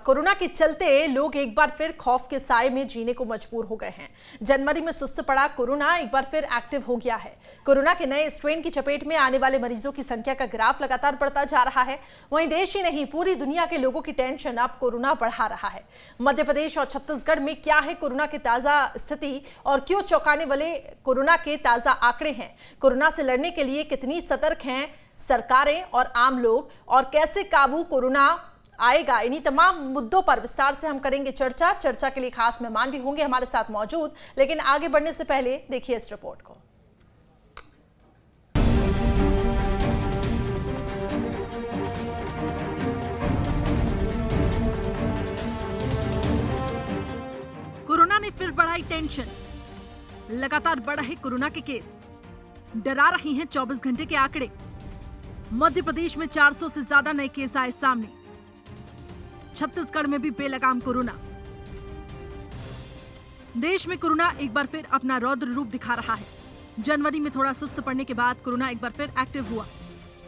Corona के चलते लोग एक बार फिर खौफ के साए में जीने को मजबूर हो गए हैं। जनवरी में सुस्त पड़ा कोरोना एक बार फिर एक्टिव हो गया है। कोरोना के नए स्ट्रेन की चपेट में आने वाले मरीजों की संख्या का ग्राफ लगातार बढ़ता जा रहा है। वहीं देश ही नहीं, पूरी दुनिया के लोगों की टेंशन अब कोरोना बढ़ा रहा है। मध्य प्रदेश और छत्तीसगढ़ में क्या है कोरोना की ताजा स्थिति और क्यों चौंकाने वाले कोरोना के ताजा आंकड़े हैं? कोरोना से लड़ने के लिए कितनी सतर्क हैं सरकारें और आम लोग, और कैसे काबू कोरोना आएगा? इन्हीं तमाम मुद्दों पर विस्तार से हम करेंगे चर्चा के लिए खास मेहमान भी होंगे हमारे साथ मौजूद। लेकिन आगे बढ़ने से पहले देखिए इस रिपोर्ट को। कोरोना ने फिर बढ़ाई टेंशन। लगातार बढ़ रहे कोरोना के केस, डरा रही हैं 24 घंटे के आंकड़े। मध्य प्रदेश में 400 से ज्यादा नए केस आए सामने। छत्तीसगढ़ में भी बेलगाम कोरोना। देश में कोरोना एक बार फिर अपना रौद्र रूप दिखा रहा है। जनवरी में थोड़ा सुस्त पड़ने के बाद कोरोना एक बार फिर एक्टिव हुआ।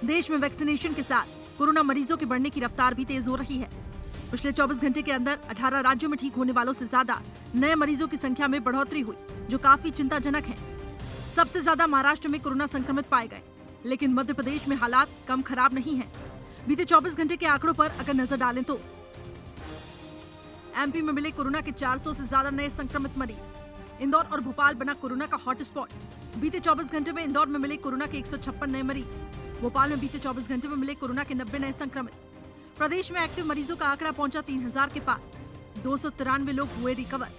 देश में वैक्सीनेशन के साथ कोरोना मरीजों के बढ़ने की रफ्तार भी तेज हो रही है। पिछले 24 घंटे के अंदर 18 राज्यों में ठीक होने वालों से ज्यादा नए मरीजों की संख्या में बढ़ोतरी हुई, जो काफी चिंताजनक है। सबसे ज्यादा महाराष्ट्र में कोरोना संक्रमित पाए गए, लेकिन मध्य प्रदेश में हालात कम खराब नहीं है। बीते 24 घंटे के आंकड़ों पर अगर नजर डालें तो एमपी में मिले कोरोना के 400 से ज्यादा नए संक्रमित मरीज। इंदौर और भोपाल बना कोरोना का हॉटस्पॉट। बीते 24 घंटे में इंदौर में मिले कोरोना के 156 नए मरीज। भोपाल में बीते 24 घंटे में मिले कोरोना के 90 नए संक्रमित। प्रदेश में एक्टिव मरीजों का आंकड़ा पहुंचा 3000 के पार। 293 लोग हुए रिकवर।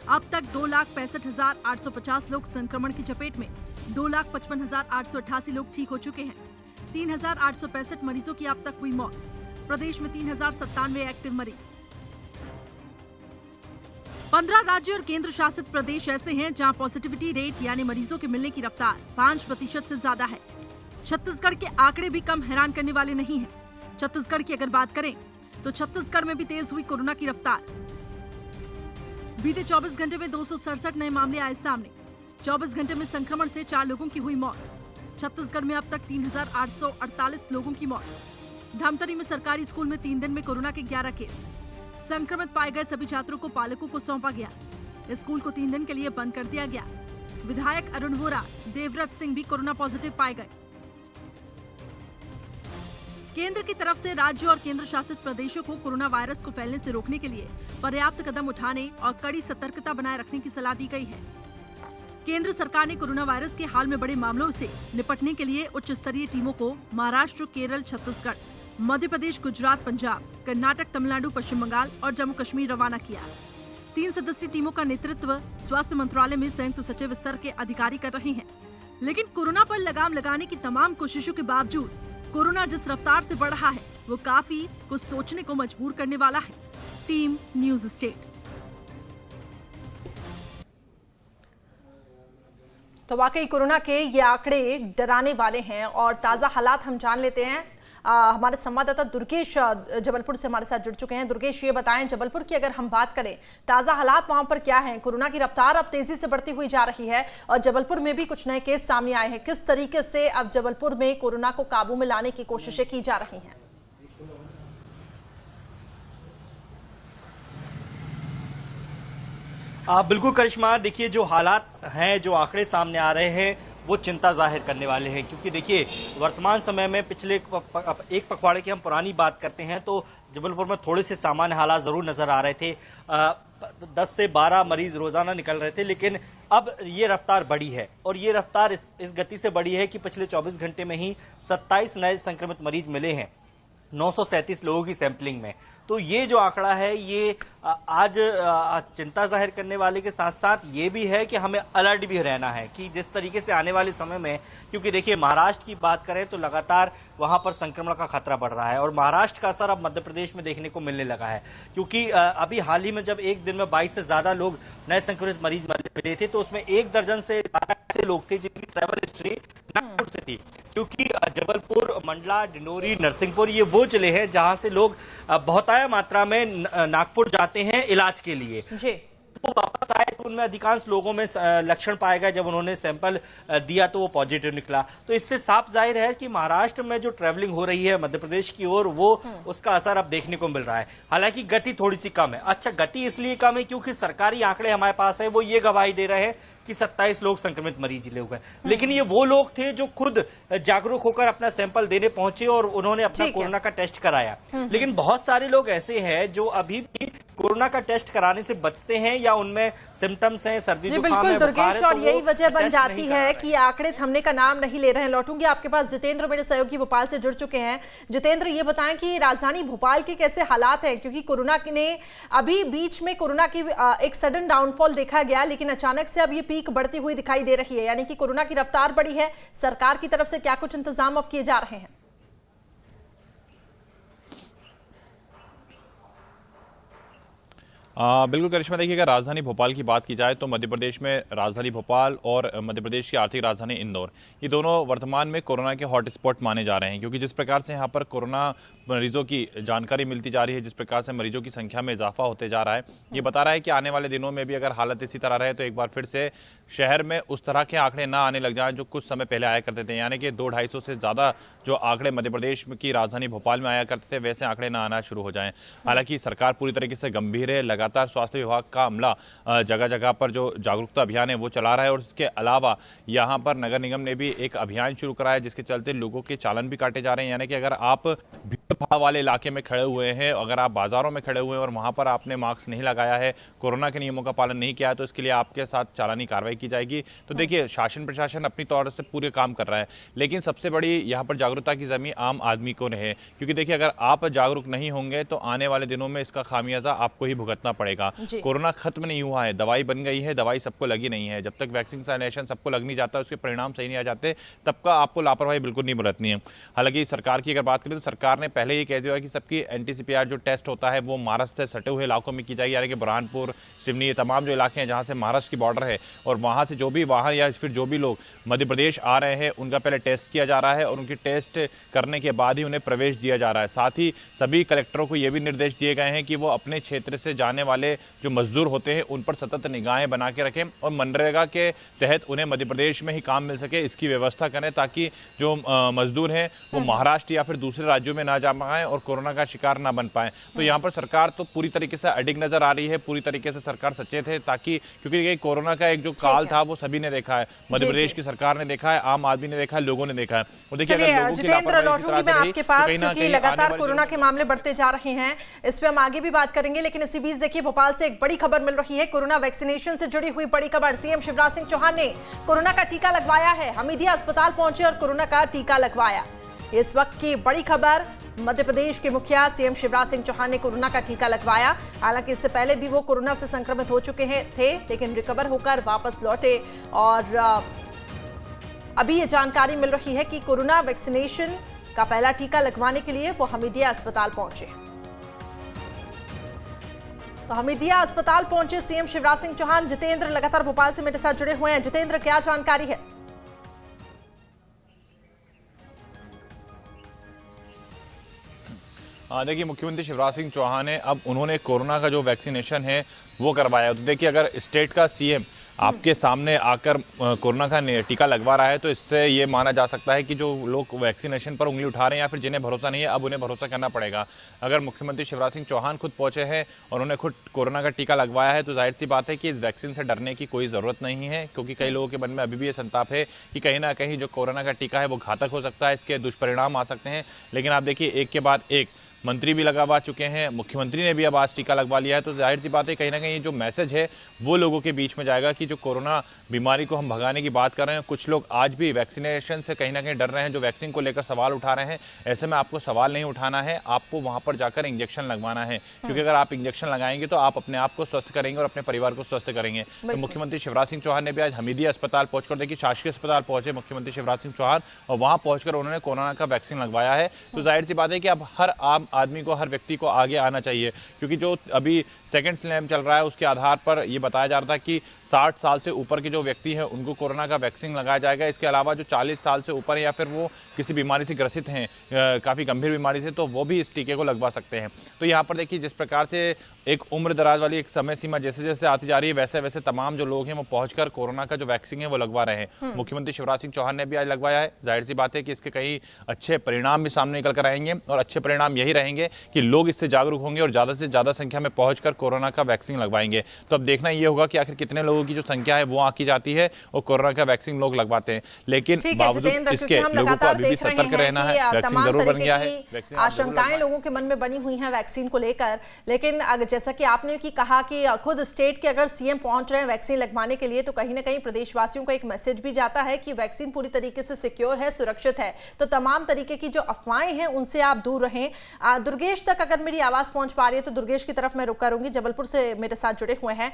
अब तक 2,65,850 लोग संक्रमण की चपेट में। 2,55,888 लोग ठीक हो चुके हैं। 3,865 मरीजों की अब तक हुई मौत। प्रदेश में 3,097 एक्टिव मरीज। 15 राज्य और केंद्र शासित प्रदेश ऐसे हैं जहां पॉजिटिविटी रेट यानी मरीजों के मिलने की रफ्तार 5% से ज्यादा है। छत्तीसगढ़ के आंकड़े भी कम हैरान करने वाले नहीं हैं। छत्तीसगढ़ की अगर बात करें तो छत्तीसगढ़ में भी तेज हुई कोरोना की रफ्तार। बीते 24 घंटे में 267 नए मामले आए सामने। 24 घंटे में संक्रमण से 4 लोगों की हुई मौत। छत्तीसगढ़ में अब तक 3,848 लोगों की मौत। धमतरी में सरकारी स्कूल में 3 दिन में कोरोना के 11 केस। संक्रमित पाए गए सभी छात्रों को पालकों को सौंपा गया। स्कूल को 3 दिन के लिए बंद कर दिया गया। विधायक अरुण वोरा, देवव्रत सिंह भी कोरोना पॉजिटिव पाए गए। केंद्र की तरफ से राज्य और केंद्र शासित प्रदेशों को कोरोना वायरस को फैलने से रोकने के लिए पर्याप्त कदम उठाने और कड़ी सतर्कता बनाए रखने की सलाह दी गई है। केंद्र सरकार ने कोरोना वायरस के हाल में बड़े मामलों से निपटने के लिए उच्च स्तरीय टीमों को महाराष्ट्र, केरल, छत्तीसगढ़, मध्य प्रदेश, गुजरात, पंजाब, कर्नाटक, तमिलनाडु, पश्चिम बंगाल और जम्मू कश्मीर रवाना किया। 3 सदस्यीय टीमों का नेतृत्व स्वास्थ्य मंत्रालय में संयुक्त सचिव स्तर के अधिकारी कर रहे हैं। लेकिन कोरोना पर लगाम लगाने की तमाम कोशिशों के बावजूद कोरोना जिस रफ्तार से बढ़ रहा है वो काफी कुछ सोचने को मजबूर करने वाला है। Team news state. तो वाकई कोरोना के ये आंकड़े डराने वाले हैं और ताजा हालात हम जान लेते हैं। हमारे संवाददाता दुर्गेश जबलपुर से हमारे साथ जुड़ चुके हैं। दुर्गेश, ये बताएं, जबलपुर की अगर हम बात करें, ताजा हालात वहां पर क्या हैं? कोरोना की रफ्तार अब तेजी से बढ़ती हुई जा रही है और जबलपुर में भी कुछ नए केस सामने आए हैं। किस तरीके से अब जबलपुर में कोरोना को काबू में लाने की कोशिशें की जा रही हैं? बिल्कुल करिश्मा, देखिए जो हालात हैं, जो आंकड़े सामने आ रहे हैं वो चिंता जाहिर करने वाले हैं। क्योंकि देखिए वर्तमान समय में पिछले एक पखवाड़े की हम पुरानी बात करते हैं तो जबलपुर में थोड़े से सामान्य हालात जरूर नजर आ रहे थे। 10 से 12 मरीज रोजाना निकल रहे थे, लेकिन अब ये रफ्तार बढ़ी है और ये रफ्तार इस गति से बढ़ी है कि पिछले 24 घंटे में ही 27 नए संक्रमित मरीज मिले हैं 937 लोगों की सैंपलिंग में। तो ये जो आंकड़ा है ये आज चिंता जाहिर करने वाले के साथ साथ ये भी है कि हमें अलर्ट भी रहना है कि जिस तरीके से आने वाले समय में, क्योंकि देखिए महाराष्ट्र की बात करें तो लगातार वहां पर संक्रमण का खतरा बढ़ रहा है और महाराष्ट्र का असर अब मध्य प्रदेश में देखने को मिलने लगा है। क्योंकि अभी हाल ही में जब एक दिन में 22 से ज्यादा लोग नए संक्रमित मरीज मिले थे तो उसमें 1 दर्जन से ज्यादा ऐसे लोग थे जिनकी ट्रैवल हिस्ट्री नागपुर से थी। क्योंकि जबलपुर, मंडला, डिंडोरी, नरसिंहपुर ये वो जिले हैं जहां से लोग बहुतायत मात्रा में नागपुर जाते हैं इलाज के लिए। वो वापस आए तो उनमें अधिकांश लोगों में लक्षण पाए गए। जब उन्होंने सैंपल दिया तो वो पॉजिटिव निकला। तो इससे साफ जाहिर है कि महाराष्ट्र में जो ट्रैवलिंग हो रही है मध्य प्रदेश की ओर, वो उसका असर अब देखने को मिल रहा है। हालांकि गति थोड़ी सी कम है। अच्छा, गति इसलिए कम है क्योंकि सरकारी आंकड़े हमारे पास है, वो ये गवाही दे रहे हैं कि 27 लोग संक्रमित मरीज लोग हैं। लेकिन ये वो लोग थे जो खुद जागरूक होकर अपना सैंपल देने पहुंचे और उन्होंने अपना कोरोना का टेस्ट कराया। लेकिन बहुत सारे लोग ऐसे हैं जो अभी भी कोरोना का टेस्ट कराने से बचते हैं या उनमें सिम्टम्स हैं, सर्दी जुकाम है, बिल्कुल बुखार है, दुर्गेश, और तो यही वजह बन टेस्ट जाती नहीं है करा कि आंकड़े थमने का नाम नहीं ले रहे हैं। लौटूंगी आपके पास जितेंद्र, मेरे सहयोगी भोपाल से जुड़ चुके हैं। जितेंद्र, ये बताएं कि राजधानी भोपाल के कैसे हालात हैं, क्योंकि कोरोना ने अभी बीच में कोरोना की एक सडन डाउनफॉल देखा गया, लेकिन अचानक से अब ये पीक बढ़ती हुई दिखाई दे रही है, यानी कि कोरोना की रफ्तार बढ़ी है। सरकार की तरफ से क्या कुछ इंतजाम अब किए जा रहे हैं? बिल्कुल करिश्मा, देखिए अगर राजधानी भोपाल की बात की जाए तो मध्य प्रदेश में राजधानी भोपाल और मध्य प्रदेश की आर्थिक राजधानी इंदौर, ये दोनों वर्तमान में कोरोना के हॉटस्पॉट माने जा रहे हैं। क्योंकि जिस प्रकार से यहाँ पर कोरोना मरीजों की जानकारी मिलती जा रही है, जिस प्रकार से मरीजों की संख्या में इजाफा होते जा रहा है, ये बता रहा है कि आने वाले दिनों में भी अगर हालत इसी तरह रहे तो एक बार फिर से शहर में उस तरह के आंकड़े ना आने लग जाएं जो कुछ समय पहले आया करते थे। यानी कि 200-250 से ज़्यादा जो आंकड़े मध्य प्रदेश की राजधानी भोपाल में आया करते थे, वैसे आंकड़े ना आना शुरू हो जाएं। हालांकि सरकार पूरी तरीके से गंभीर है, लगातार स्वास्थ्य विभाग का अमला जगह जगह पर जो जागरूकता अभियान है वो चला रहा है। और इसके अलावा यहाँ पर नगर निगम ने भी एक अभियान शुरू कराया जिसके चलते लोगों के चालान भी काटे जा रहे हैं। यानी कि अगर आप भीड़ भाड़ वाले इलाके में खड़े हुए हैं, अगर आप बाजारों में खड़े हुए हैं और वहां पर आपने मास्क नहीं लगाया है, कोरोना के नियमों का पालन नहीं किया है, तो इसके लिए आपके साथ चालानी कार्रवाई की जाएगी। तो देखिए, शासन प्रशासन अपनी तौर से पूरे काम कर रहा है, लेकिन सबसे बड़ी यहाँ पर जागरूकता की जमी आम आदमी को रहे। क्योंकि देखिए, अगर आप जागरूक नहीं होंगे तो आने वाले दिनों में इसका खामियाजा आपको ही भुगतना पड़ेगा। कोरोना खत्म नहीं हुआ है, दवाई बन गई है, दवाई सबको लगी नहीं है। जब तक वैक्सीनेशन सबको लग नहीं जाता, उसके परिणाम सही नहीं आ जाते, तब का आपको लापरवाही बिल्कुल नहीं बरतनी है। हालांकि सरकार की अगर बात करें तो सरकार ने पहले ही कह दिया कि सबकी एंटीसीपीआर जो टेस्ट होता है वो महाराष्ट्र से सटे हुए इलाकों में की जाएगी। यानी कि बुरहानपुर, सिवनी, ये तमाम जो इलाके हैं जहां से महाराष्ट्र की बॉर्डर है, और वहां से जो भी वाहन या फिर जो भी लोग मध्य प्रदेश आ रहे हैं उनका पहले टेस्ट किया जा रहा है और उनकी टेस्ट करने के बाद ही उन्हें प्रवेश दिया जा रहा है। साथ ही सभी कलेक्टरों को यह भी निर्देश दिए गए हैं कि वो अपने क्षेत्र से जाने वाले जो मजदूर होते हैं उन पर सतत निगाहें बना के रखें और मनरेगा के तहत उन्हें मध्य प्रदेश में ही काम मिल सके, इसकी व्यवस्था करें, ताकि जो मजदूर हैं वो महाराष्ट्र या फिर दूसरे राज्यों में ना जा पाएं और कोरोना का शिकार ना बन पाएं। तो यहाँ पर सरकार तो पूरी तरीके से अडिग नजर आ रही है, पूरी तरीके से सरकार सचेत है, ताकि क्योंकि ये कोरोना का एक जो काल था वो सभी ने देखा है, मध्य प्रदेश की सरकार ने देखा है, आम आदमी ने देखा है, लोगों ने देखा है। और देखिए, जितेंद्र, लौटूंगी मैं आपके पास, क्योंकि लगातार कोरोना के मामले बढ़ते जा रहे हैं, इस पे हम आगे भी बात करेंगे। लेकिन इसी बीच देखिए, भोपाल से एक बड़ी खबर मिल रही है, कोरोना वैक्सीनेशन से जुड़ी हुई बड़ी खबर। सीएम शिवराज सिंह चौहान ने कोरोना का टीका लगवाया है, हमीदिया अस्पताल पहुंचे और कोरोना का टीका लगवाया। इस वक्त की बड़ी खबर, मध्य प्रदेश के मुखिया सीएम शिवराज सिंह चौहान ने कोरोना का टीका लगवाया। हालांकि इससे पहले भी वो कोरोना से संक्रमित हो चुके थे, लेकिन रिकवर होकर वापस लौटे। और अभी ये जानकारी मिल रही है कि कोरोना वैक्सीनेशन का पहला टीका लगवाने के लिए वो हमीदिया अस्पताल पहुंचे। तो हमीदिया अस्पताल पहुंचे सीएम शिवराज सिंह चौहान। जितेंद्र लगातार भोपाल से मेरे साथ जुड़े हुए हैं। जितेंद्र, क्या जानकारी है? देखिए, मुख्यमंत्री शिवराज सिंह चौहान ने अब उन्होंने कोरोना का जो वैक्सीनेशन है वो करवाया। तो देखिए, अगर स्टेट का सीएम आपके सामने आकर कोरोना का टीका लगवा रहा है तो इससे ये माना जा सकता है कि जो लोग वैक्सीनेशन पर उंगली उठा रहे हैं या फिर जिन्हें भरोसा नहीं है, अब उन्हें भरोसा करना पड़ेगा। अगर मुख्यमंत्री शिवराज सिंह चौहान खुद पहुंचे हैं और उन्होंने खुद कोरोना का टीका लगवाया है तो जाहिर सी बात है कि इस वैक्सीन से डरने की कोई ज़रूरत नहीं है। क्योंकि कई लोगों के मन में अभी भी ये संताप है कि कहीं ना कहीं जो कोरोना का टीका है वो घातक हो सकता है, इसके दुष्परिणाम आ सकते हैं। लेकिन आप देखिए, एक के बाद एक मंत्री भी लगवा चुके हैं, मुख्यमंत्री ने भी अब आज टीका लगवा लिया है। तो जाहिर सी बात है, कहीं ना कहीं जो मैसेज है वो लोगों के बीच में जाएगा कि जो कोरोना बीमारी को हम भगाने की बात कर रहे हैं, कुछ लोग आज भी वैक्सीनेशन से कहीं ना कहीं डर रहे हैं, जो वैक्सीन को लेकर सवाल उठा रहे हैं। ऐसे में आपको सवाल नहीं उठाना है, आपको वहां पर जाकर इंजेक्शन लगवाना है। क्योंकि अगर आप इंजेक्शन लगाएंगे तो आप अपने आप को स्वस्थ करेंगे और अपने परिवार को स्वस्थ करेंगे। तो मुख्यमंत्री शिवराज सिंह चौहान ने भी आज हमीदिया अस्पताल पहुंचकर, देखिए शासकीय अस्पताल पहुंचे मुख्यमंत्री शिवराज सिंह चौहान और वहां पहुंचकर उन्होंने कोरोना का वैक्सीन लगवाया है। तो जाहिर सी बात है कि अब हर आम आदमी को, हर व्यक्ति को आगे आना चाहिए, क्योंकि जो अभी सेकंड स्लैम चल रहा है उसके आधार पर ये बताया जा रहा था कि 60 साल से ऊपर के जो व्यक्ति हैं उनको कोरोना का वैक्सीन लगाया जाएगा। इसके अलावा जो 40 साल से ऊपर है या फिर वो किसी बीमारी से ग्रसित हैं, काफ़ी गंभीर बीमारी से, तो वो भी इस टीके को लगवा सकते हैं। तो यहाँ पर देखिए जिस प्रकार से एक उम्र दराज वाली एक समय सीमा जैसे जैसे आती जा रही है, वैसे वैसे तमाम जो लोग हैं वो पहुंचकर कोरोना का जो वैक्सीन है वो लगवा रहे हैं। मुख्यमंत्री शिवराज सिंह चौहान ने भी आज लगवाया है। जाहिर सी बात है कि इसके कई अच्छे परिणाम भी सामने निकल कर आएंगे और अच्छे परिणाम यही रहेंगे कि लोग इससे जागरूक होंगे और ज़्यादा से ज़्यादा संख्या में पहुंचकर कोरोना का वैक्सीन लगवाएंगे। तो अब देखना ये होगा कि आखिर कितने लोगों की जो संख्या है वो आंकी जाती है और कोरोना का वैक्सीन लोग लगवाते हैं। लेकिन बावजूद इसके लोगों को अभी भी सतर्क रहना है। वैक्सीन जरूर बन गया है, आशंकाएं लोगों के मन में बनी हुई हैं वैक्सीन को लेकर, लेकिन जैसा कि आपने कहा कि खुद स्टेट के अगर सीएम पहुंच रहे हैं वैक्सीन लगवाने के लिए, तो कहीं ना कहीं प्रदेशवासियों को एक मैसेज भी जाता है कि वैक्सीन पूरी तरीके से सिक्योर है, सुरक्षित है। तो तमाम तरीके की जो अफवाहें हैं उनसे आप दूर रहें। दुर्गेश तक अगर मेरी आवाज पहुंच पा रही है तो दुर्गेश की तरफ मैं रुक करूंगी, जबलपुर से मेरे साथ जुड़े हुए हैं।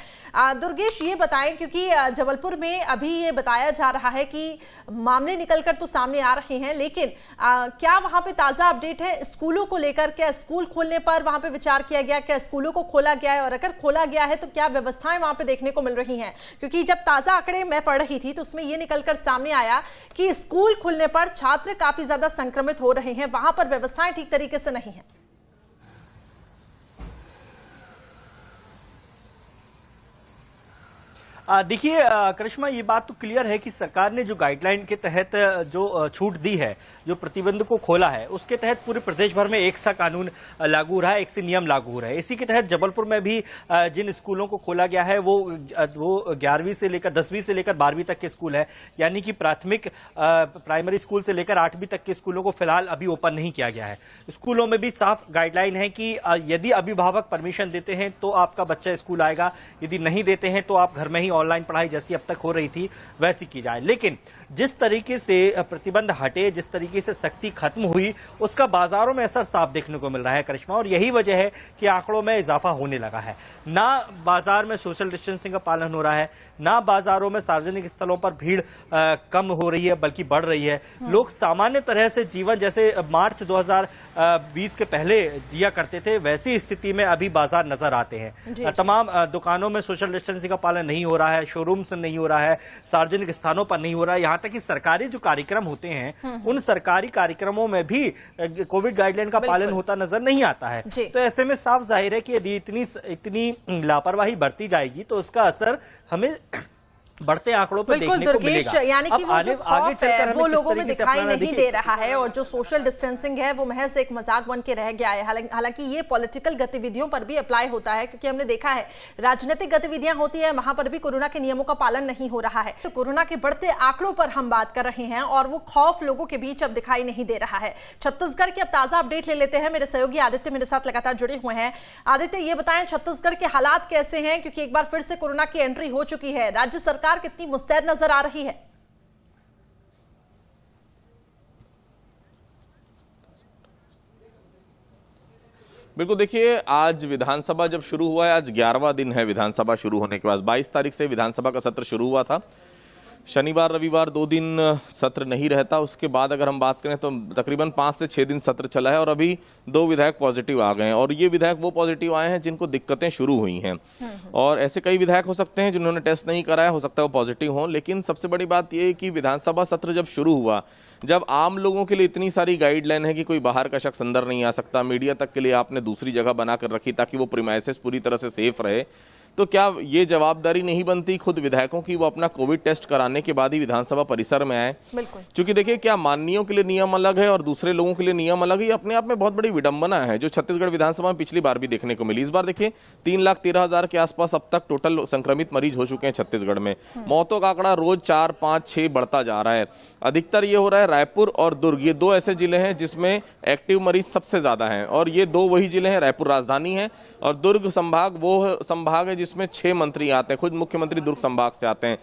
दुर्गेश, ये बताएं, क्योंकि जबलपुर में अभी ये बताया जा रहा है कि मामले निकलकर तो सामने आ रहे हैं, लेकिन क्या वहां पे ताजा अपडेट है स्कूलों को लेकर? क्या स्कूल खोलने पर वहां पे विचार किया गया? क्या स्कूलों को खोला गया है, और अगर खोला गया है तो क्या व्यवस्थाएं वहां पे देखने को मिल रही हैं? क्योंकि जब ताजा आंकड़े मैं पढ़ रही थी तो उसमें यह निकलकर सामने आया कि स्कूल खुलने पर छात्र काफी ज्यादा संक्रमित हो रहे हैं, वहां पर व्यवस्थाएं ठीक तरीके से नहीं है। देखिए करिश्मा, ये बात तो क्लियर है कि सरकार ने जो गाइडलाइन के तहत जो छूट दी है, जो प्रतिबंध को खोला है, उसके तहत पूरे प्रदेश भर में एक सा कानून लागू रहा है, एक से नियम लागू हो रहा है। इसी के तहत जबलपुर में भी जिन स्कूलों को खोला गया है वो 11वीं से लेकर 10वीं से लेकर 12वीं तक के स्कूल है, यानी कि प्राथमिक प्राइमरी स्कूल से लेकर 8वीं तक के स्कूलों को फिलहाल अभी ओपन नहीं किया गया है। स्कूलों में भी साफ गाइडलाइन है कि यदि अभिभावक परमिशन देते हैं तो आपका बच्चा स्कूल आएगा, यदि नहीं देते हैं तो आप घर में ही ऑनलाइन पढ़ाई जैसी अब तक हो रही थी वैसी की जाए। लेकिन जिस तरीके से प्रतिबंध हटे, जिस तरीके से सख्ती खत्म हुई, उसका बाजारों में असर साफ देखने को मिल रहा है करिश्मा, और यही वजह है कि आंकड़ों में इजाफा होने लगा है। ना बाजार में सोशल डिस्टेंसिंग का पालन हो रहा है, ना बाजारों में सार्वजनिक स्थलों पर भीड़ कम हो रही है बल्कि बढ़ रही है। लोग सामान्य तरह से जीवन जैसे मार्च 2020 के पहले जिया करते थे वैसी स्थिति में अभी बाजार नजर आते हैं। तमाम दुकानों में सोशल डिस्टेंसिंग का पालन नहीं हो रहा है, शोरूम से नहीं हो रहा है, सार्वजनिक स्थानों पर नहीं हो रहा है, यहाँ तक कि सरकारी जो कार्यक्रम होते हैं उन सरकारी कार्यक्रमों में भी कोविड गाइडलाइन का पालन होता नजर नहीं आता है। तो ऐसे में साफ जाहिर है कि यदि इतनी लापरवाही बरती जाएगी तो उसका असर हमें बढ़ते आंकड़ों पर देखने को मिलेगा। यानी कि वो जो खौफ है वो लोगों में दिखाई नहीं दे रहा है, और जो सोशल डिस्टेंसिंग है वो महज एक मजाक बन के रह गया है। हालांकि ये पॉलिटिकल गतिविधियों पर भी अप्लाई होता है, क्योंकि हमने देखा है राजनीतिक गतिविधियां होती है, वहां पर भी कोरोना के नियमों का पालन नहीं हो रहा है। तो कोरोना के बढ़ते आंकड़ों पर हम बात कर रहे हैं और वो खौफ लोगों के बीच अब दिखाई नहीं दे रहा है। छत्तीसगढ़ की अब ताजा अपडेट ले लेते हैं। मेरे सहयोगी आदित्य मेरे साथ लगातार जुड़े हुए हैं। आदित्य, ये बताएं छत्तीसगढ़ के हालात कैसे हैं, क्योंकि एक बार फिर से कोरोना की एंट्री हो चुकी है। राज्य सरकार कितनी मुस्तैद नजर आ रही है? बिल्कुल, देखिए आज विधानसभा जब शुरू हुआ है, आज 11वां दिन है विधानसभा शुरू होने के बाद। 22 तारीख से विधानसभा का सत्र शुरू हुआ था। शनिवार रविवार 2 दिन सत्र नहीं रहता। उसके बाद अगर हम बात करें तो तकरीबन 5 से 6 दिन सत्र चला है और अभी 2 विधायक पॉजिटिव आ गए हैं, और ये विधायक वो पॉजिटिव आए हैं जिनको दिक्कतें शुरू हुई हैं। और ऐसे कई विधायक हो सकते हैं जिन्होंने टेस्ट नहीं कराया, हो सकता है वो पॉजिटिव हों। लेकिन सबसे बड़ी बात ये है कि विधानसभा सत्र जब शुरू हुआ, जब आम लोगों के लिए इतनी सारी गाइडलाइन है कि कोई बाहर का शख्स अंदर नहीं आ सकता, मीडिया तक के लिए आपने दूसरी जगह बनाकर रखी ताकि वो प्रीमाइसेस पूरी तरह से सेफ रहे, तो क्या ये जवाबदारी नहीं बनती खुद विधायकों की वो अपना कोविड टेस्ट कराने के बाद ही विधानसभा परिसर में आए? बिल्कुल, क्योंकि देखिए क्या माननीयों के लिए नियम अलग है और दूसरे लोगों के लिए नियम अलग है। ये अपने आप में बहुत बड़ी विडंबना है जो छत्तीसगढ़ विधानसभा में पिछली बार भी देखने को मिली। इस बार देखिए 3,13,000 के आसपास अब तक टोटल संक्रमित मरीज हो चुके हैं छत्तीसगढ़ में। मौतों का आंकड़ा रोज 4, 5, 6 बढ़ता जा रहा है। अधिकतर ये हो रहा है रायपुर और दुर्ग, ये 2 ऐसे जिले हैं जिसमें एक्टिव मरीज सबसे ज्यादा हैं, और ये 2 वही जिले हैं, रायपुर राजधानी है और दुर्ग संभाग वो संभाग है जिसमें 6 मंत्री आते हैं। खुद मुख्यमंत्री दुर्ग संभाग से आते हैं,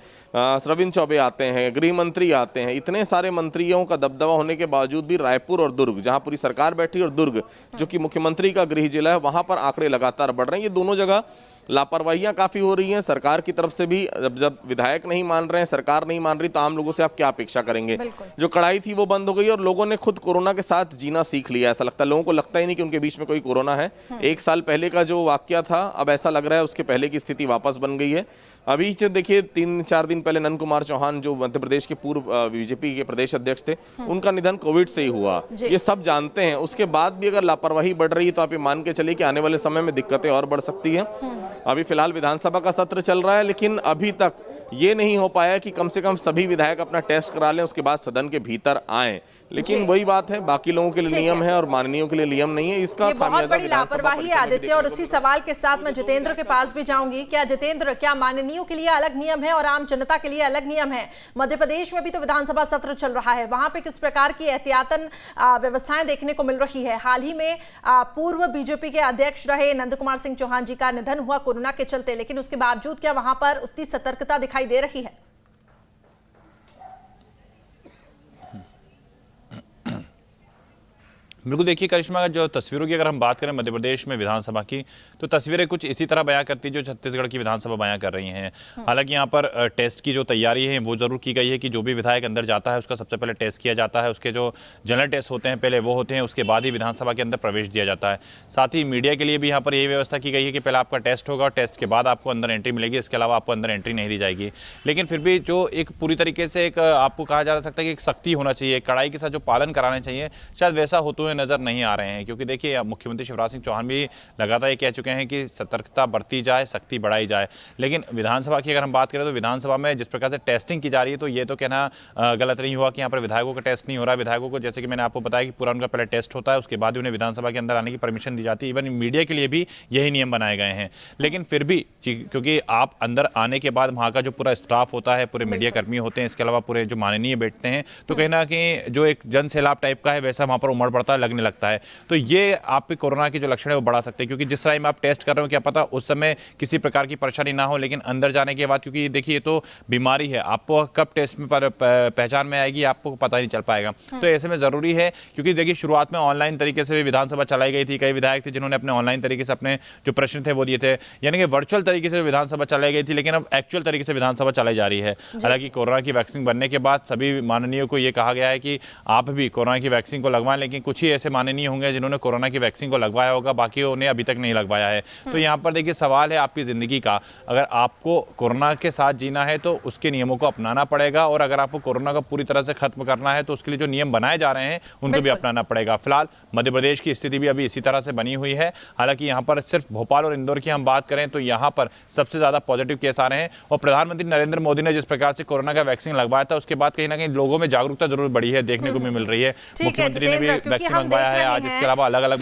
रविंद्र चौबे आते हैं, गृह मंत्री आते हैं। इतने सारे मंत्रियों का दबदबा होने के बावजूद भी रायपुर और दुर्ग, जहां पूरी सरकार बैठी, और दुर्ग जो कि मुख्यमंत्री का गृह जिला है, वहां पर आंकड़े लगातार बढ़ रहे हैं। ये दोनों जगह लापरवाहियां काफी हो रही हैं सरकार की तरफ से भी। जब विधायक नहीं मान रहे हैं, सरकार नहीं मान रही, तो आम लोगों से आप क्या अपेक्षा करेंगे। जो कड़ाई थी वो बंद हो गई और लोगों ने खुद कोरोना के साथ जीना सीख लिया। ऐसा लगता है लोगों को लगता ही नहीं कि उनके बीच में कोई कोरोना है। 1 साल पहले का जो वाकया था, अब ऐसा लग रहा है उसके पहले की स्थिति वापस बन गई है। अभी देखिए 3-4 दिन पहले नंद कुमार चौहान जो मध्य प्रदेश के पूर्व बीजेपी के प्रदेश अध्यक्ष थे, उनका निधन कोविड से ही हुआ। ये सब जानते हैं, उसके बाद भी अगर लापरवाही बढ़ रही है तो आप ये मान के चलिए कि आने वाले समय में दिक्कतें और बढ़ सकती हैं। अभी फिलहाल विधानसभा का सत्र चल रहा है, लेकिन अभी तक ये नहीं हो पाया कि कम से कम सभी विधायक अपना टेस्ट करा लें, उसके बाद सदन के भीतर आएं। लेकिन वही बात है, बाकी लोगों के लिए नियम है और माननीयों के लिए नियम नहीं है। इसका बहुत बड़ी लापरवाही है आदित्य। और इसी सवाल के साथ मैं जितेंद्र के पास भी जाऊंगी। क्या जितेंद्र, क्या माननीयों के लिए अलग नियम है और आम जनता के लिए अलग नियम है? मध्य प्रदेश में भी तो विधानसभा सत्र चल रहा है, वहां पे किस प्रकार की एहतियातन व्यवस्थाएं देखने को मिल रही है? हाल ही में पूर्व बीजेपी के अध्यक्ष रहे नंद कुमार सिंह चौहान जी का निधन हुआ कोरोना के चलते, लेकिन उसके बावजूद क्या वहां पर उतनी सतर्कता दिखाई दे रही है? बिल्कुल, देखिए करिश्मा, जो तस्वीरों की अगर हम बात करें मध्य प्रदेश में विधानसभा की, तो तस्वीरें कुछ इसी तरह बयां करती है जो छत्तीसगढ़ की विधानसभा बयां कर रही हैं। हालांकि यहाँ पर टेस्ट की जो तैयारी है वो जरूर की गई है कि जो भी विधायक अंदर जाता है उसका सबसे पहले टेस्ट किया जाता है। उसके जो जनरल टेस्ट होते हैं पहले वो होते हैं, उसके बाद ही विधानसभा के अंदर प्रवेश दिया जाता है। साथ ही मीडिया के लिए भी यहाँ पर यही व्यवस्था की गई है कि पहले आपका टेस्ट होगा और टेस्ट के बाद आपको अंदर एंट्री मिलेगी, इसके अलावा आपको अंदर एंट्री नहीं दी जाएगी। लेकिन फिर भी जो एक पूरी तरीके से एक आपको कहा जा सकता है कि एक सख्ती होना चाहिए, कड़ाई के साथ जो पालन कराना चाहिए, शायद वैसा होते हुए नजर नहीं आ रहे हैं। क्योंकि देखिए मुख्यमंत्री शिवराज सिंह चौहान भी लगातार ये कह चुके हैं कि सतर्कता बढ़ती जाए, सख्ती बढ़ाई जाए। लेकिन विधानसभा की अगर हम बात करें तो विधानसभा में जिस प्रकार से टेस्टिंग की जा रही है, तो ये तो कहना गलत नहीं हुआ कि यहाँ पर विधायकों का टेस्ट नहीं हो रहा है। विधायकों को, जैसे कि मैंने आपको बताया कि पूरा उनका पहले टेस्ट होता है, उसके बाद ही उन्हें विधानसभा के अंदर आने की परमिशन दी जाती है। इवन मीडिया के लिए भी यही नियम बनाए गए हैं। लेकिन फिर भी क्योंकि आप अंदर आने के बाद वहाँ का जो पूरा स्टाफ होता है, पूरे मीडिया कर्मी होते हैं, इसके अलावा पूरे जो माननीय बैठते हैं, तो कहीं ना कहीं जो एक जन सैलाब टाइप का है वैसा वहाँ पर उमड़ पड़ता है, लगने लगता है। तो ये आप पे कोरोना के जो लक्षण है वो बढ़ा सकते हैं। क्योंकि जिस टाइम आप टेस्ट कर रहे हो, क्या पता उस समय किसी प्रकार की परेशानी ना हो, लेकिन अंदर जाने के बाद, क्योंकि देखिए ये तो बीमारी है, आपको कब टेस्ट में पहचान में आएगी आपको पता ही नहीं चल पाएगा। तो ऐसे में जरूरी है, क्योंकि देखिए शुरुआत में ऑनलाइन तरीके से विधानसभा चलाई गई थी। कई विधायक थे जिन्होंने अपने ऑनलाइन तरीके से अपने जो प्रश्न थे वो दिए थे, यानी कि वर्चुअल तरीके से विधानसभा चलाई गई थी। लेकिन अब एक्चुअल तरीके से विधानसभा चलाई जा रही है। हालांकि कोरोना की वैक्सीन बनने के बाद सभी माननीयों को यह कहा गया है कि आप भी कोरोना की वैक्सीन को लगवाएं, लेकिन कुछ ही ऐसे माननीय होंगे जिन्होंने कोरोना की वैक्सीन को लगवाया होगा, बाकी उन्हें अभी तक नहीं लगवाया है। तो यहाँ पर देखिए सवाल है आपकी जिंदगी का। अगर आपको कोरोना के साथ जीना है तो उसके नियमों को अपनाना पड़ेगा, और अगर आपको कोरोना को पूरी तरह से खत्म करना है तो उसके लिए जो नियम बनाए जा रहे हैं उनको भी अपनाना पड़ेगा। फिलहाल मध्य प्रदेश की स्थिति भी अभी इसी तरह से बनी हुई है। हालांकि यहाँ पर सिर्फ भोपाल और इंदौर की हम बात करें तो यहाँ पर सबसे ज्यादा पॉजिटिव केस आ रहे हैं। और प्रधानमंत्री नरेंद्र मोदी ने जिस प्रकार से कोरोना का वैक्सीन लगवाया था, उसके बाद कहीं ना कहीं लोगों में जागरूकता जरूर बढ़ी है, देखने को भी मिल रही है। मुख्यमंत्री ने भी वैक्सीन लगवाया है आज, इसके अलावा अलग अलग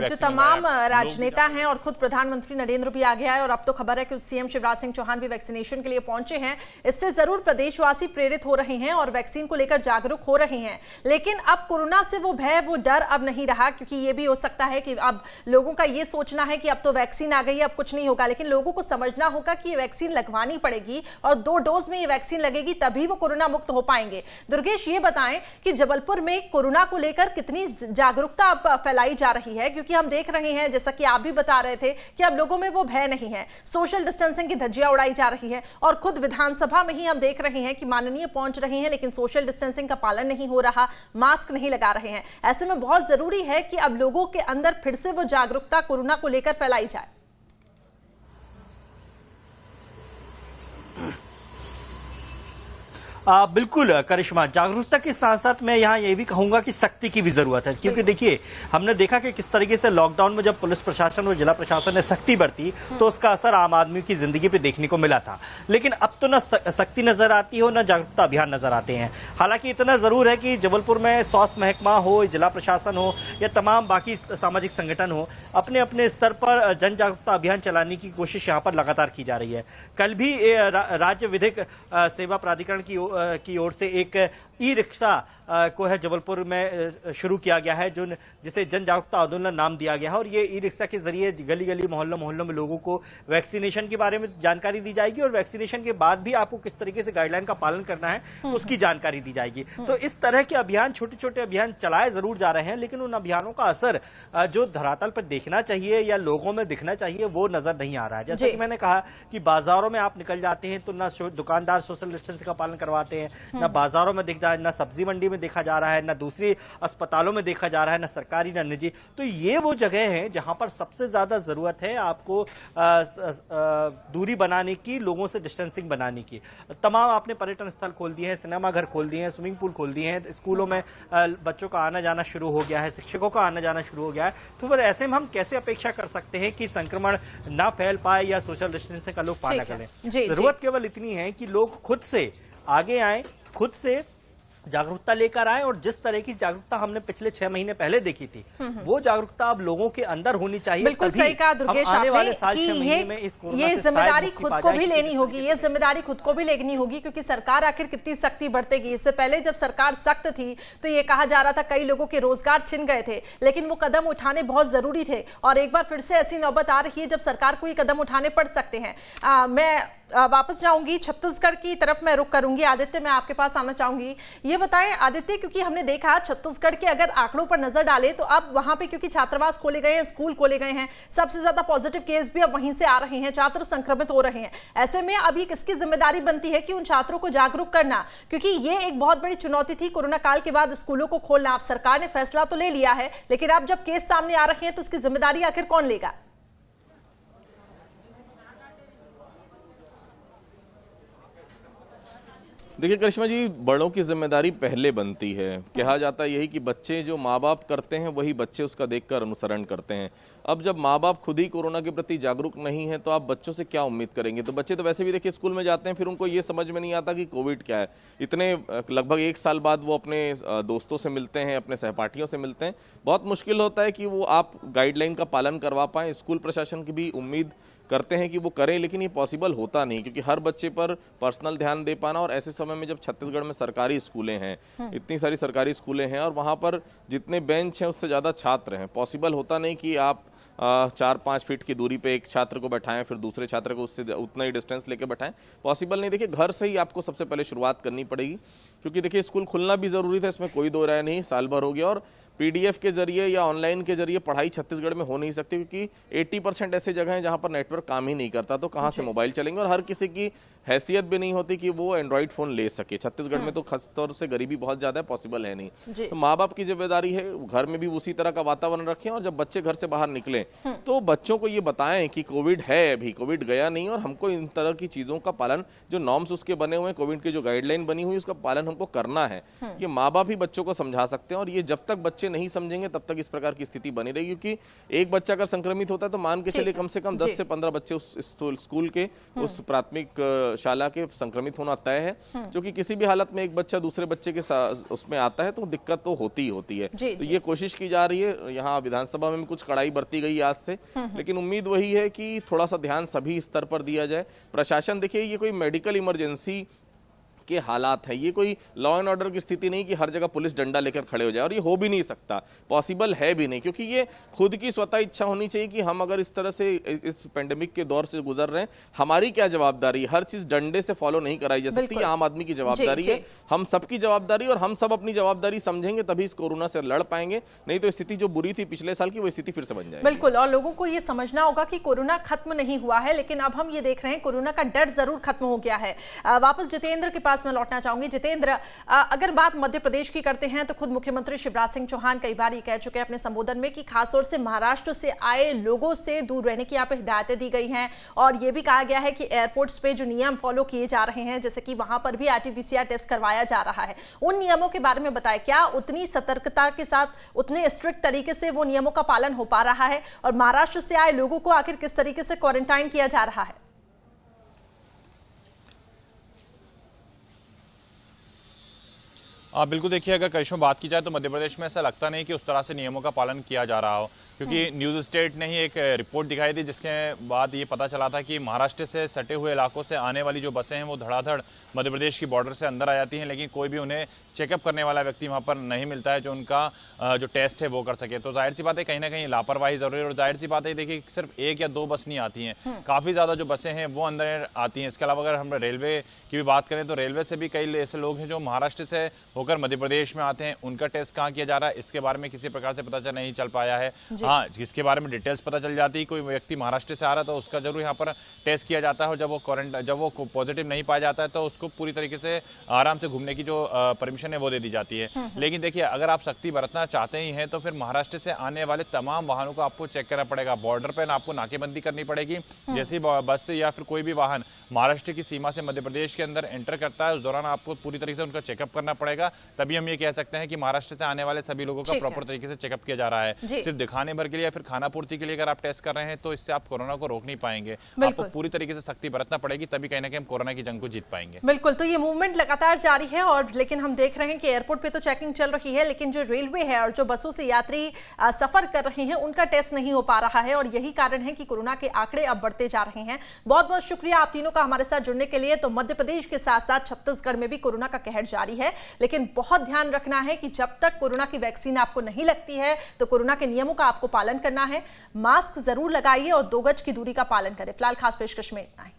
जो तमाम राजनेता हैं और खुद प्रधानमंत्री नरेंद्र भी आ गया है, और अब तो खबर है कि सीएम शिवराज सिंह चौहान भी वैक्सीनेशन के लिए पहुंचे हैं। इससे जरूर प्रदेशवासी प्रेरित हो रहे हैं और वैक्सीन को लेकर जागरूक हो रहे हैं। लेकिन अब कोरोना से वो भय, वो डर अब नहीं रहा, क्योंकि ये भी हो सकता है कि अब लोगों का ये सोचना है कि अब तो वैक्सीन आ गई है, अब कुछ नहीं होगा। लेकिन लोगों को समझना होगा कि ये वैक्सीन लगवानी पड़ेगी और 2 डोज में ये वैक्सीन लगेगी, तभी वो कोरोना मुक्त हो पाएंगे। दुर्गेश, ये बताएं कि जबलपुर में कोरोना को लेकर कितनी जागरूकता अब फैलाई जा रही है, क्योंकि हम देख रहे हैं जैसा कि आप भी बता रहे थे कि अब लोगों में वो भय नहीं है, सोशल डिस्टेंसिंग की धज्जियां उड़ाई जा रही है। और खुद विधानसभा में ही हम देख रहे हैं कि माननीय पहुंच रहे हैं, लेकिन सोशल डिस्टेंसिंग का पालन नहीं हो रहा, मास्क नहीं लगा रहे हैं। ऐसे में बहुत जरूरी है कि अब लोगों के अंदर फिर से वो जागरूकता कोरोना को लेकर फैलाई जाए। बिल्कुल करिश्मा, जागरूकता के साथ साथ मैं यहाँ ये भी कहूंगा कि सख्ती की भी जरूरत है। क्योंकि देखिए हमने देखा कि किस तरीके से लॉकडाउन में जब पुलिस प्रशासन और जिला प्रशासन ने सख्ती बरती तो उसका असर आम आदमी की जिंदगी पे देखने को मिला था। लेकिन अब तो न सख्ती नजर आती हो, न जागरूकता अभियान नजर आते हैं। हालांकि इतना जरूर है कि जबलपुर में स्वास्थ्य महकमा हो, जिला प्रशासन हो या तमाम बाकी सामाजिक संगठन हो, अपने अपने स्तर पर जन जागरूकता अभियान चलाने की कोशिश यहाँ पर लगातार की जा रही है। कल भी राज्य विधिक सेवा प्राधिकरण की ओर से एक ई रिक्शा को है जबलपुर में शुरू किया गया है, जो जिसे जन जागरूकता आंदोलन नाम दिया गया है। और ये ई रिक्शा के जरिए गली गली मोहल्लों मोहल्लों में लोगों को वैक्सीनेशन के बारे में जानकारी दी जाएगी और वैक्सीनेशन के बाद भी आपको किस तरीके से गाइडलाइन का पालन करना है उसकी जानकारी दी जाएगी। तो इस तरह के अभियान, छोटे छोटे अभियान चलाए जरूर जा रहे हैं, लेकिन उन अभियानों का असर जो धरातल पर देखना चाहिए या लोगों में दिखना चाहिए वो नजर नहीं आ रहा है। जैसे कि मैंने कहा कि बाजारों में आप निकल जाते हैं तो ना दुकानदार सोशल डिस्टेंस का पालन करवाते हैं, ना बाजारों में दिख रहा है, ना सब्जी मंडी में देखा जा रहा है, ना दूसरी अस्पतालों में देखा जा रहा है, ना सरकारी ना निजी। तो ये वो जगह है जहां पर सबसे ज्यादा जरूरत है आपको दूरी बनाने की, लोगों से डिस्टेंसिंग बनाने की। तमाम आपने पर्यटन स्थल खोल दिए हैं, सिनेमा घर खोल दिए हैं, स्विमिंग पूल खोल दिए हैं, स्कूलों में बच्चों का आना जाना शुरू हो गया है, शिक्षकों का आना जाना शुरू हो गया है। तो फिर ऐसे में हम कैसे अपेक्षा कर सकते हैं कि संक्रमण ना फैल पाए या सोशल डिस्टेंसिंग का लोग पालना करें? जरूरत केवल इतनी है कि लोग खुद से आगे आए, खुद से जागरूकता लेकर आए, और जिस तरह की जागरूकता हमने पिछले 6 महीने पहले देखी थी वो जागरूकता अब लोगों के अंदर होनी चाहिए। बिल्कुल सही कहा दुर्गेश आपने कि ये जिम्मेदारी खुद को भी लेनी होगी, ये जिम्मेदारी खुद को भी लेनी होगी, क्योंकि सरकार आखिर कितनी सख्ती बरतेगी। इससे पहले जब सरकार सख्त थी तो ये कहा जा रहा था कई लोगों के रोजगार छिन गए थे, लेकिन वो कदम उठाने बहुत जरूरी थे। और एक बार फिर से ऐसी नौबत आ रही है जब सरकार को ये कदम उठाने पड़ सकते हैं। मैं वापस जाऊंगी छत्तीसगढ़ की तरफ, मैं रुक करूंगी। आदित्य, मैं आपके पास आना चाहूंगी। ये बताएं आदित्य, क्योंकि हमने देखा छत्तीसगढ़ के अगर आंकड़ों पर नजर डालें तो अब वहां पे क्योंकि छात्रावास खोले गए हैं, स्कूल खोले गए हैं, सबसे ज्यादा पॉजिटिव केस भी अब वहीं से आ रहे हैं, छात्र संक्रमित हो रहे हैं। ऐसे में अब ये किसकी जिम्मेदारी बनती है कि उन छात्रों को जागरूक करना, क्योंकि ये एक बहुत बड़ी चुनौती थी कोरोना काल के बाद स्कूलों को खोलना। अब सरकार ने फैसला तो ले लिया है, लेकिन अब जब केस सामने आ रहे हैं तो उसकी जिम्मेदारी आखिर कौन लेगा? देखिए करिश्मा जी, बड़ों की जिम्मेदारी पहले बनती है। कहा जाता है यही कि बच्चे जो माँ बाप करते हैं वही बच्चे उसका देखकर अनुसरण करते हैं। अब जब माँ बाप खुद ही कोरोना के प्रति जागरूक नहीं है तो आप बच्चों से क्या उम्मीद करेंगे? तो बच्चे तो वैसे भी देखिए स्कूल में जाते हैं, फिर उनको ये समझ में नहीं आता कि कोविड क्या है। इतने लगभग 1 साल बाद वो अपने दोस्तों से मिलते हैं, अपने सहपाठियों से मिलते हैं। बहुत मुश्किल होता है कि वो आप गाइडलाइन का पालन करवा पाएँ। स्कूल प्रशासन की भी उम्मीद करते हैं कि वो करें, लेकिन ये पॉसिबल होता नहीं, क्योंकि हर बच्चे पर पर्सनल ध्यान दे पाना। और ऐसे समय में जब छत्तीसगढ़ में सरकारी स्कूलें हैं, इतनी सारी सरकारी स्कूलें हैं और वहाँ पर जितने बेंच हैं उससे ज़्यादा छात्र हैं, पॉसिबल होता नहीं कि आप 4-5 फीट की दूरी पे एक छात्र को बैठाएं, फिर दूसरे छात्र को उससे उतना ही डिस्टेंस लेके बैठाएं। पॉसिबल नहीं। देखिए घर से ही आपको सबसे पहले शुरुआत करनी पड़ेगी, क्योंकि देखिए स्कूल खुलना भी ज़रूरी था, इसमें कोई दो राय नहीं। साल भर हो गया और पीडीएफ के जरिए या ऑनलाइन के जरिए पढ़ाई छत्तीसगढ़ में हो नहीं सकती, क्योंकि 80% ऐसे जगह हैं जहां पर नेटवर्क काम ही नहीं करता। तो कहां से मोबाइल चलेंगे, और हर किसी की हैसियत भी नहीं होती कि वो एंड्रॉइड फोन ले सके। छत्तीसगढ़ में तो खास तौर से गरीबी बहुत ज्यादा है, पॉसिबल है नहीं। तो माँ बाप की जिम्मेदारी है घर में भी उसी तरह का वातावरण रखें, और जब बच्चे घर से बाहर निकले तो बच्चों को ये बताएं कि कोविड है, अभी कोविड गया नहीं, और हमको इन तरह की चीजों का पालन, जो नॉर्म्स उसके बने हुए हैं, कोविड की जो गाइडलाइन बनी हुई उसका पालन हमको करना है। ये माँ बाप ही बच्चों को समझा सकते हैं, और ये जब तक बच्चे नहीं समझेंगे तब तक इस प्रकार की स्थिति बनी रहेगी। क्योंकि एक बच्चा अगर संक्रमित होता है तो मान के चलिए कम से कम 10 से 15 बच्चे उस स्कूल के, उस प्राथमिक शाला के संक्रमित होना तय है। जो कि किसी भी हालत में एक बच्चा दूसरे बच्चे के उसमें आता है तो दिक्कत तो होती ही होती है। तो ये कोशिश की जा रही है। यहाँ विधानसभा में कुछ कड़ाई बरती गई आज से, लेकिन उम्मीद वही है कि थोड़ा सा ध्यान सभी स्तर पर दिया जाए। प्रशासन, देखिए ये कोई मेडिकल इमरजेंसी के हालात है, ये कोई लॉ एंड ऑर्डर की स्थिति नहीं कि हर जगह पुलिस डंडा लेकर खड़े हो जाए, और ये हो भी नहीं सकता, पॉसिबल है भी नहीं। क्योंकि ये खुद की स्वतः इच्छा होनी चाहिए कि हम अगर इस तरह से इस पेंडेमिक के दौर से गुजर रहे हैं, हमारी क्या जवाबदारी। हर चीज डंडे से फॉलो नहीं कराई जा सकती, आम आदमी की जवाबदारी है, हम सबकी जवाबदारी, और हम सब अपनी जवाबदारी समझेंगे तभी इस कोरोना से लड़ पाएंगे। नहीं तो स्थिति जो बुरी थी पिछले साल की, वो स्थिति फिर से बन जाएगी। बिल्कुल, और लोगों को ये समझना होगा कि कोरोना खत्म नहीं हुआ है, लेकिन अब हम ये देख रहे हैं कोरोना का डर जरूर खत्म हो गया है। वापस जितेंद्र के पास मैं लौटना चाहूंगी। जितेंद्र, अगर बात मध्य प्रदेश की करते हैं तो खुद मुख्यमंत्री शिवराज सिंह चौहान कई बार ये कह चुके हैं अपने संबोधन में कि खासतौर से महाराष्ट्र से आए लोगों से दूर रहने की यहाँ पे हिदायतें दी गई हैं, और ये भी कहा गया है कि एयरपोर्ट्स पे जो नियम फॉलो किए जा रहे हैं, जैसे कि वहां पर भी RT-PCR टेस्ट करवाया जा रहा है, उन नियमों के बारे में बताएं। क्या उतनी सतर्कता के साथ, उतने स्ट्रिक्ट तरीके से वो नियमों का पालन हो पा रहा है, और महाराष्ट्र से आए लोगों को आखिर किस तरीके से क्वारंटाइन किया जा रहा है? बिल्कुल, देखिए अगर करिश्मा बात की जाए तो मध्य प्रदेश में ऐसा लगता नहीं कि उस तरह से नियमों का पालन किया जा रहा हो। क्योंकि न्यूज़ स्टेट ने ही एक रिपोर्ट दिखाई थी जिसके बाद ये पता चला था कि महाराष्ट्र से सटे हुए इलाकों से आने वाली जो बसें हैं वो धड़ाधड़ मध्य प्रदेश की बॉर्डर से अंदर आ जाती हैं, लेकिन कोई भी उन्हें चेकअप करने वाला व्यक्ति वहाँ पर नहीं मिलता है जो उनका जो टेस्ट है वो कर सके। तो जाहिर सी बात है कहीं ना कहीं लापरवाही जरूरी है। और जाहिर सी बात है देखिए सिर्फ 1 या 2 बस नहीं आती हैं, काफ़ी ज़्यादा जो बसें हैं वो अंदर आती हैं। इसके अलावा अगर हम रेलवे की भी बात करें तो रेलवे से भी कई ऐसे लोग हैं जो महाराष्ट्र से होकर मध्य प्रदेश में आते हैं, उनका टेस्ट कहाँ किया जा रहा है इसके बारे में किसी प्रकार से पता नहीं चल पाया है। हाँ, जिसके बारे में डिटेल्स पता चल जाती है, कोई व्यक्ति महाराष्ट्र से आ रहा है तो उसका जरूर यहाँ पर टेस्ट किया जाता है और जब वो पॉजिटिव नहीं पाया जाता है तो उसको पूरी तरीके से आराम से घूमने की जो परमिशन है वो दे दी जाती है। लेकिन देखिए अगर आप सख्ती बरतना चाहते ही हैं तो फिर महाराष्ट्र से आने वाले तमाम वाहनों को आपको चेक करना पड़ेगा। बॉर्डर पर आपको नाकेबंदी करनी पड़ेगी। जैसे बस या फिर कोई भी वाहन महाराष्ट्र की सीमा से मध्य प्रदेश के अंदर एंटर करता है उस दौरान आपको पूरी तरीके से उनका चेकअप करना पड़ेगा। तभी हम ये कह सकते हैं कि महाराष्ट्र से आने वाले सभी लोगों का प्रॉपर तरीके से चेकअप किया जा रहा है। सिर्फ दिखाने भर के लिए या फिर खाना पूर्ति के लिए अगर आप टेस्ट कर रहे हैं तो इससे आप कोरोना को रोक नहीं पाएंगे। आपको पूरी तरीके से सख्ती बरतना पड़ेगी, तभी कहीं ना कहीं हम कोरोना की जंग को जीत पाएंगे। बिल्कुल, तो ये मूवमेंट लगातार जारी है और लेकिन हम देख रहे हैं कि एयरपोर्ट पे तो चेकिंग चल रही है, लेकिन जो रेलवे है और जो बसों से यात्री सफर कर रहे हैं उनका टेस्ट नहीं हो पा रहा है और यही कारण है कि कोरोना के आंकड़े अब बढ़ते जा रहे हैं। बहुत बहुत शुक्रिया आप तीनों का हमारे साथ जुड़ने के लिए। तो मध्य प्रदेश के साथ साथ छत्तीसगढ़ में भी कोरोना का कहर जारी है, लेकिन बहुत ध्यान रखना है कि जब तक कोरोना की वैक्सीन आपको नहीं लगती है तो कोरोना के नियमों का आपको पालन करना है। मास्क जरूर लगाइए और 2 गज की दूरी का पालन करें। फिलहाल खास पेशकश में इतना ही।